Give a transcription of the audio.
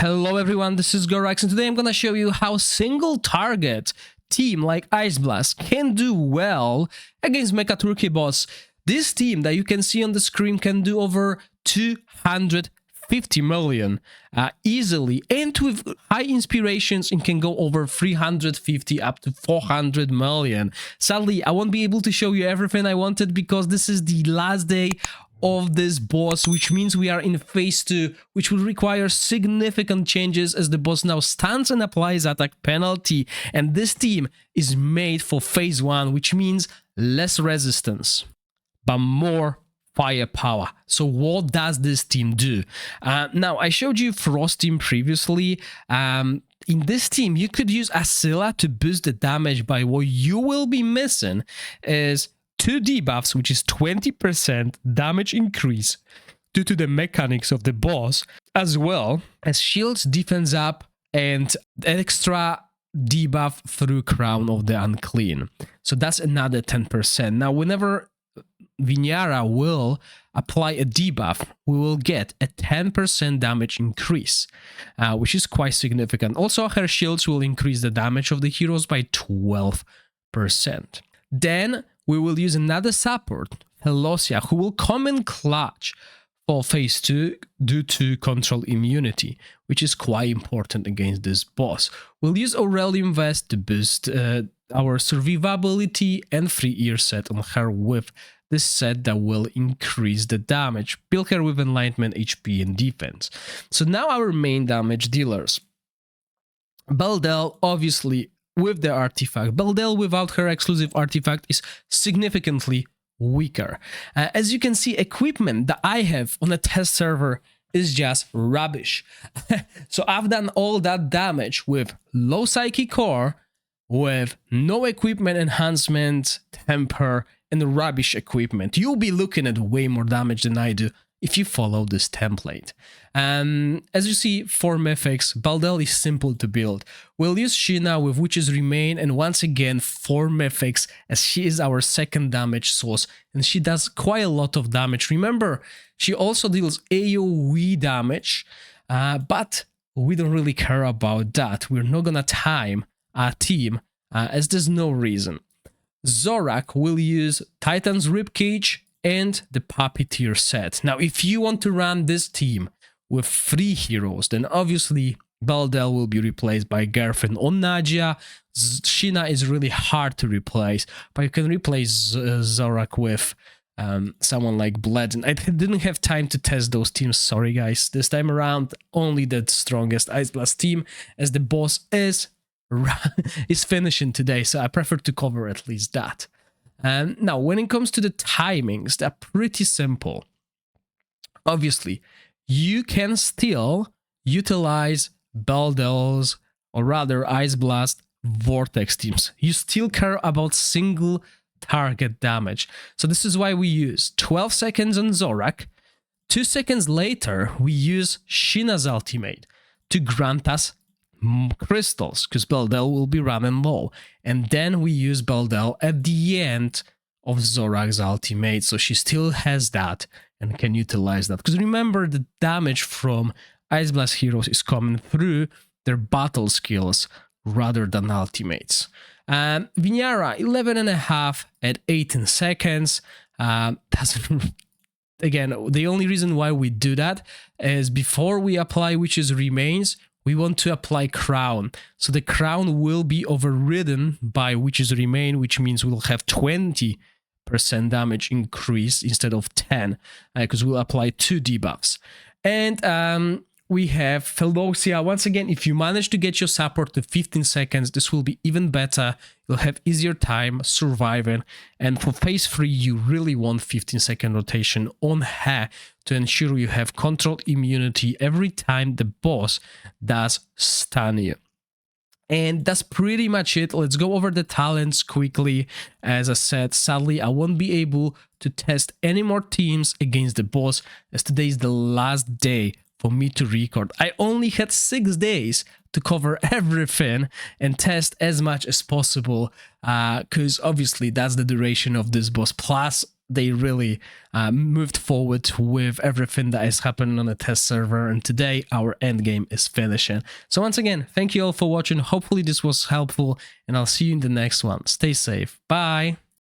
Hello everyone, this is Gorax and today I'm gonna show you how single target team like Ice Blast can do well against Mekkatorque boss. This team that you can see on the screen can do over 250 million easily, and with high inspirations it can go over 350 up to 400 million. Sadly, I won't be able to show you everything I wanted because this is the last day of this boss, which means we are in phase 2, which will require significant changes as the boss now stands and applies attack penalty, and this team is made for phase 1, which means less resistance but more firepower. So what does this team do? Now, I showed you Frost team previously. In this team you could use Asila to boost the damage, but what you will be missing is 2 debuffs, which is 20% damage increase due to the mechanics of the boss, as well as shields, defense up, and an extra debuff through Crown of the Unclean. So that's another 10%. Now, whenever Vinyara will apply a debuff, we will get a 10% damage increase, which is quite significant. Also, her shields will increase the damage of the heroes by 12%. Then we will use another support, Helosia, who will come in clutch for phase 2 due to control immunity, which is quite important against this boss. We'll use Aurelium Vest to boost our survivability and free ear set on her with this set that will increase the damage. Build her with enlightenment, HP, and defense. So now our main damage dealers. Beldel, obviously, with the artifact. Beldel without her exclusive artifact is significantly weaker. As you can see, equipment that I have on a test server is just rubbish. So I've done all that damage with low psychic core, with no equipment enhancement, temper, and rubbish equipment. You'll be looking at way more damage than I do if you follow this template. As you see, for mythics, Beldel is simple to build. We'll use Sheena with Witch's Remain, and once again, 4 mythics, as she is our second damage source, and she does quite a lot of damage. Remember, she also deals AoE damage, but we don't really care about that. We're not gonna time our team, as there's no reason. Zorak will use Titan's Ribcage and the Puppeteer set. Now, if you want to run this team with 3 heroes, then obviously Beldel will be replaced by Gerfen or Nadia. Sheena is really hard to replace, but you can replace Zorak with someone like Bledin. I didn't have time to test those teams, sorry guys. This time around, only the strongest Ice Blast team, as the boss is finishing today, so I prefer to cover at least that. Now, when it comes to the timings, they're pretty simple. Obviously, you can still utilize Beldel's, or rather Ice Blast, Vortex teams. You still care about single target damage. So this is why we use 12 seconds on Zorak. 2 seconds later, we use Sheena's ultimate to grant us crystals, because Beldel will be running low, and then we use Beldel at the end of Zorak's ultimate, so she still has that and can utilize that, because remember, the damage from Ice Blast heroes is coming through their battle skills rather than ultimates. Vinyara 11.5 at 18 seconds. Again, the only reason why we do that is before we apply Witch's Remains, we want to apply Crown. So the Crown will be overridden by Witch's Remain, which means we'll have 20% damage increase instead of 10, because we'll apply 2 debuffs. And we have Helosia. Once again, if you manage to get your support to 15 seconds, this will be even better. You'll have easier time surviving. And for phase 3, you really want 15-second rotation on her to ensure you have control immunity every time the boss does stun you. And that's pretty much it. Let's go over the talents quickly. As I said, sadly, I won't be able to test any more teams against the boss, as today is the last day for me to record. I only had 6 days to cover everything and test as much as possible, because obviously that's the duration of this boss, plus they really moved forward with everything that is happening on the test server, and today our end game is finishing. So once again, thank you all for watching. Hopefully this was helpful, and I'll see you in the next one. Stay safe. Bye.